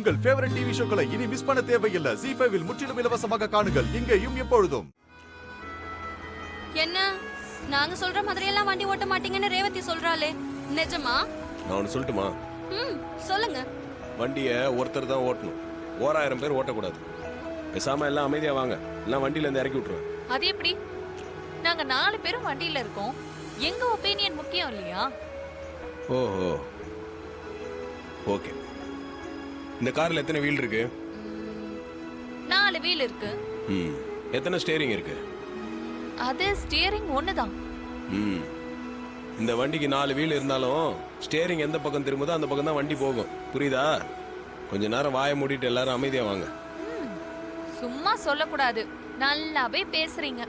உங்கள் favourite TV ஷோக்களை இனி miss பண்ண தேவையில்லை. ZEE5 இல் முற்றிலும் இலவசமாக காணுங்கள். இங்கேயும் எப்பொழுதும். என்ன நாங்க சொல்ற மாதிரி எல்லாம் வண்டி ஓட்ட மாட்டீங்கன்னு ரேவதி சொல்றாளே, நிஜமா? நான் ஒன்னு சொல்லட்டுமா? சொல்லுங்க. வண்டியை ஒருத்தர் தான் ஓட்டணும், 1000 பேர் ஓட்டக்கூடாது. பேசாம எல்லாம் அமைதியா வாங்க, எல்லாம் வண்டியில இருந்து இறக்கி விட்டுருவேன். அது எப்படி? நாங்க 4 பேரும் வண்டியில இருக்கோம், எங்க ஒப்பீனியன் முக்கியம் இல்லையா? ஓஹோ, ஓகே. இந்த கார்ல எத்தனை வீல் இருக்கு? 4 வீல் இருக்கு. எத்தனை ஸ்டீரிங் இருக்கு? அது ஸ்டியரிங் ஒண்ணுதான். இந்த வண்டிக்கு 4 வீல் இருந்தாலும் ஸ்டீரிங் எந்த பக்கம் திரும்புதோ அந்த பக்கம் தான் வண்டி போகும். புரியுதா? கொஞ்ச நேரம் வாயை மூடிட்டு எல்லாரும் அமைதியா வாங்க. சும்மா சொல்லக்கூடாது, நல்லாவே பேசுறீங்க.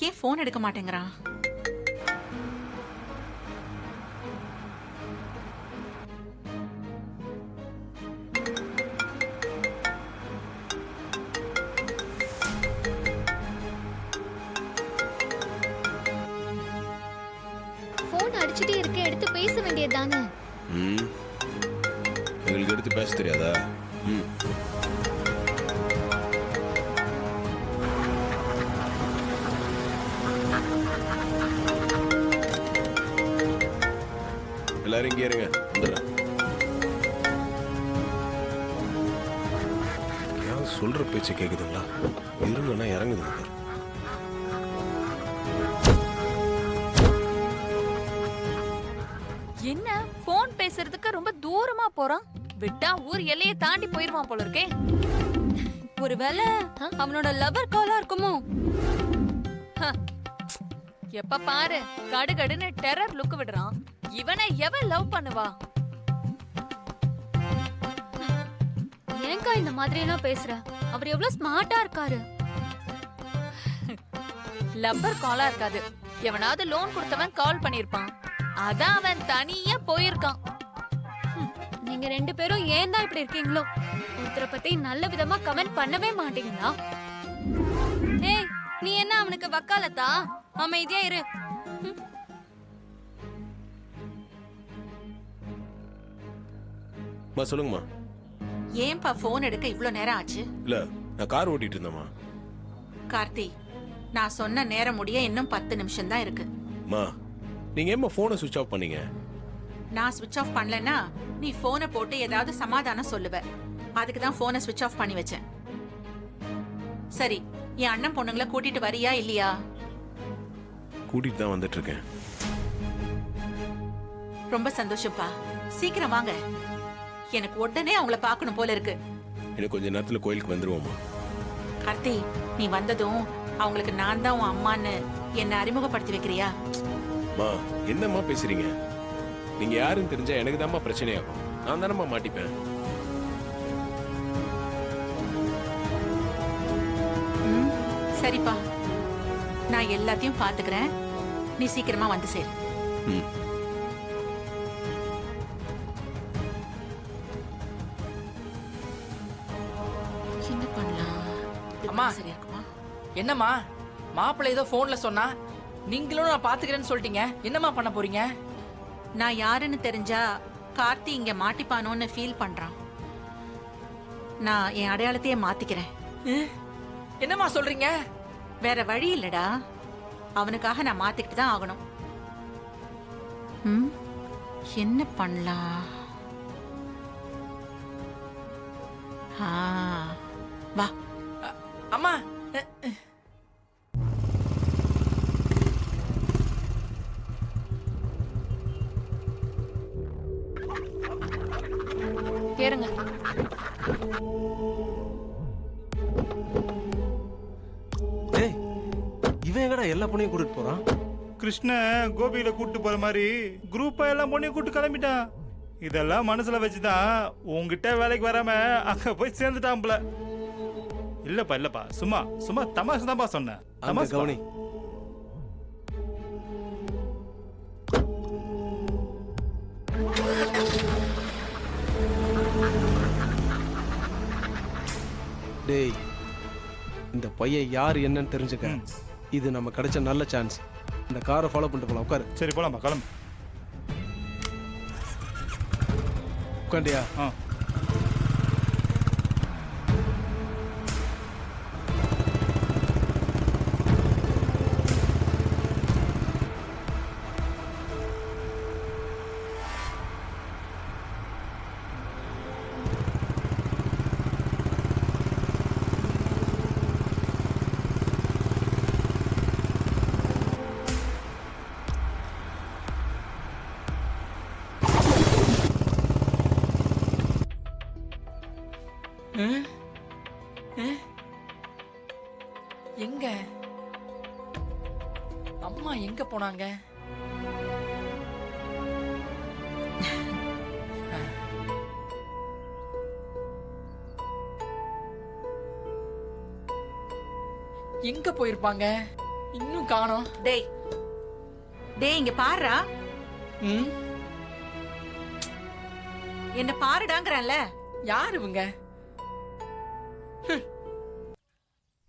ஏன் போன் எடுக்க மாட்டேங்கிறான்? போன் அடிச்சிட்டே இருக்க, எடுத்து பேச வேண்டியதுதானே? உங்களுக்கு எடுத்து பேச தெரியாதா? எல்லாரும் இங்கே இருங்க, வந்துடுறேன். ஏன் சொல்ற பேச்சு கேக்குதுங்களா? இருங்கன்னா இறங்குது. என்ன போன் பேசுறதுக்கு ரொம்ப தூரமா போறான்? விட்டா ஊர் எல்லையை தாண்டி போயிருவான் போல இருக்கே. ஒருவேளை அவனோட லவர் காலா இருக்குமோ? எப்ப பாரு கடுகடுன்னு டெரர் லுக் விடுறான். இவனை எவன் லவ் பண்ணுவா? ஏங்கா இந்த மாதிரி எல்லாம் பேசுற? அவர் எவ்வளவு ஸ்மார்ட்டா இருக்காரு. லப்பர் காலா இருக்காது, எவனாவது லோன் கொடுத்தவன் கால் பண்ணிருப்பான். அதான் அவன் தனியா போயிருக்கான். நீங்க 2 பேரும் ஏன் தான் இப்படி இருக்கீங்களோ? ஒருத்தரை பத்தி நல்ல விதமா கமெண்ட் பண்ணவே மாட்டீங்களா? ஏய், நீ என்ன அவனுக்கு வக்காலத்தா? அமைதியா இரு. சொல்லுங்கம்மா. ஏன்பா போன் எடுக்க இவ்ளோ நேரம் ஆச்சு? இல்ல, நான் கார் ஓட்டிட்டு இருந்தேம்மா. கார்த்தி, நான் சொன்ன நேரம் முடிய இன்னும் 10 நிமிஷம் தான் இருக்கு. மா, நீங்க ஏம்மா போனை சுவிட்ச் ஆஃப் பண்ணீங்க? நான் ஸ்விட்ச் ஆஃப் பண்ணலன்னா நீ போனை போட்டு ஏதாவது சமாதானம் சொல்லுவ. அதுக்கு தான் போனை ஸ்விட்ச் ஆஃப் பண்ணி வச்சேன். சரி, என் அண்ணன் பொண்ணுங்களை கூட்டிட்டு வரியா இல்லையா? கூட்டிட்டு தான் வந்துட்டு இருக்கேன். ரொம்ப சந்தோஷப்பா. சீக்கிரம் வாங்க, எனக்கு உடனே அவங்கள பார்க்கணும் போல இருக்கு. இன்னும் கொஞ்ச நேரத்துல கோயிலுக்கு வந்துருவோமா? கார்த்தி, நீ வந்ததும் அவங்களுக்கு நான் தான் உன் அம்மான்னு என்ன அறிமுகப்படுத்தி வைக்கிறியா? மா, என்னம்மா பேசுறீங்க? நீங்க யாருன்னு தெரிஞ்சா எனக்கு தான்மா பிரச்சனையாகும். நான் தானம்மா மாட்டிப்பேன். சரிப்பா, நான் எல்லாத்தையும் பாத்துக்கிறேன். நீ சீக்கிரமா வந்து சேரு. என்ன பண்ணலாம்? அம்மா, சரியா இருக்குமா? என்னம்மா மாப்பிள்ளை ஏதோ போன்ல சொன்னா, நீங்களும் நான் பாத்துக்கிறேன்னு சொல்லிட்டீங்க. என்னம்மா பண்ண போறீங்க? நான் யாருன்னு தெரிஞ்சா கார்த்தி இங்க மாட்டிப்பானோன்னு ஃபீல் பண்றான். நான் என் அடையாளத்தையே மாத்திக்கிறேன். என்னம்மா சொல்றீங்க? வேற வழி இல்லடா, அவனுக்காக நான் மாத்திக்கிட்டு தான் ஆகணும். என்ன பண்ணலாம்? வா. அம்மா, கேளுங்க. ஏய், இவன் எங்கடா எல்லா பொண்ணையும் கூட்டிட்டு போறான்? கிருஷ்ண கோபியில கூட்டு போற மாதிரி குரூப்பா எல்லாம் பொண்ணையும் கூட்டு கிளம்பிட்டான். இதெல்லாம் மனசுல வச்சுதான் உங்ககிட்ட வேலைக்கு வராம அங்க போய் சேர்ந்துட்டான்ல. இல்லப்பா சும்மா சும்மா தமாஷ் தான்ப்பா சொன்னேன். தமாஷ் கவனி. டேய், இந்த பையன் யார் என்னன்னு தெரிஞ்சுக்க. இது நம்ம கிடைச்ச நல்ல சான்ஸ். இந்த காரை ஃபாலோ பண்ணிட்டு போலாம். உட்காரு. சரி போலாமா, கிளம்பு. உட்காண்டியா? ஆ. எங்க அம்மா எங்க போனாங்க? எங்க போயிருப்பாங்க? இன்னும் காணோம். டேய் டேய் இங்க பாருடா. ம், என்ன பாருடாங்கறல்ல. யார் இவங்க?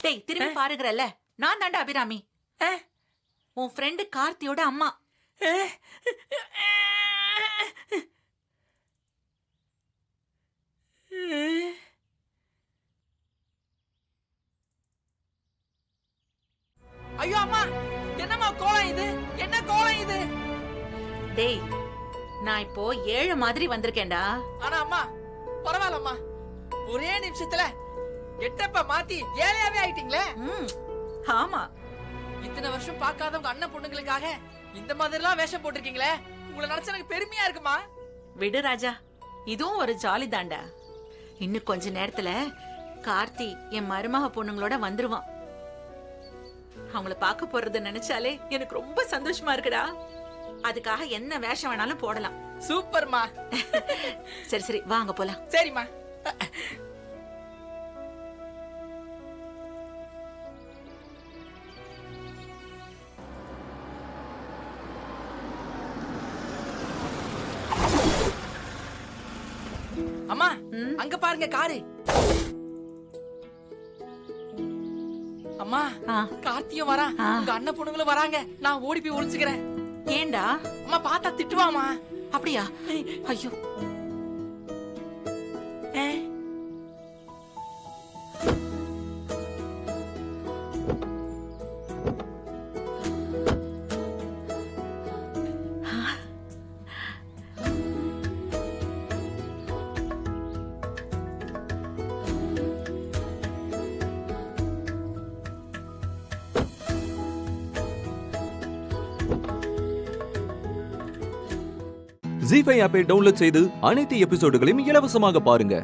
டேய் திரும்பி பாருங்கறல்ல. நான் தாண்டா அபிராமி. உன் ஃப்ரெண்டு கார்த்தியோட அம்மா. ஐயோ அம்மா, என்னம்மா கோலம் இது? என்ன கோலம் இது? டேய் நான் இப்போ ஏழை மாதிரி வந்திருக்கேன்டா. ஆனா அம்மா பரவாயில்லம்மா, ஒரே நிமிஷத்துல எட்டப்ப மாத்தி ஏழையாவே ஆயிட்டீங்களே. ம் ஆமா. இத்தனை வருஷம் பார்க்காத உங்க அண்ணன் பொண்ணுங்களுக்காக இந்த மாதிரிலாம் வேஷம் போட்டிருக்கீங்களே, உங்களை நினைச்சா எனக்கு பெருமையா இருக்குமா. விடு ராஜா, இதுவும் ஒரு ஜாலி தாண்டா. இன்னும் கொஞ்ச நேரத்துல கார்த்தி என் மருமக பொண்ணுங்களோட வந்துருவான். அவங்கள பார்க்க போறத நினைச்சாலே எனக்கு ரொம்ப சந்தோஷமா இருக்குடா. அதுக்காக என்ன வேஷம் வேணாலும் போடலாம். சூப்பர்மா. சரி சரி வாங்க போலாம். சரிம்மா. அம்மா அங்க பாருங்க காரு. அம்மா கார்த்தியும் வரான், உங்க அண்ணன் பொண்ணுங்களும் வராங்க. நான் ஓடி போய் ஒளிச்சுக்கிறேன். ஏண்டா? அம்மா பார்த்தா திட்டுவாமா. அப்படியா? ஐயோ. ஜீ5 ஆப்பை டவுன்லோட் செய்து அனைத்து எபிசோடுகளையும் இலவசமாக பாருங்க.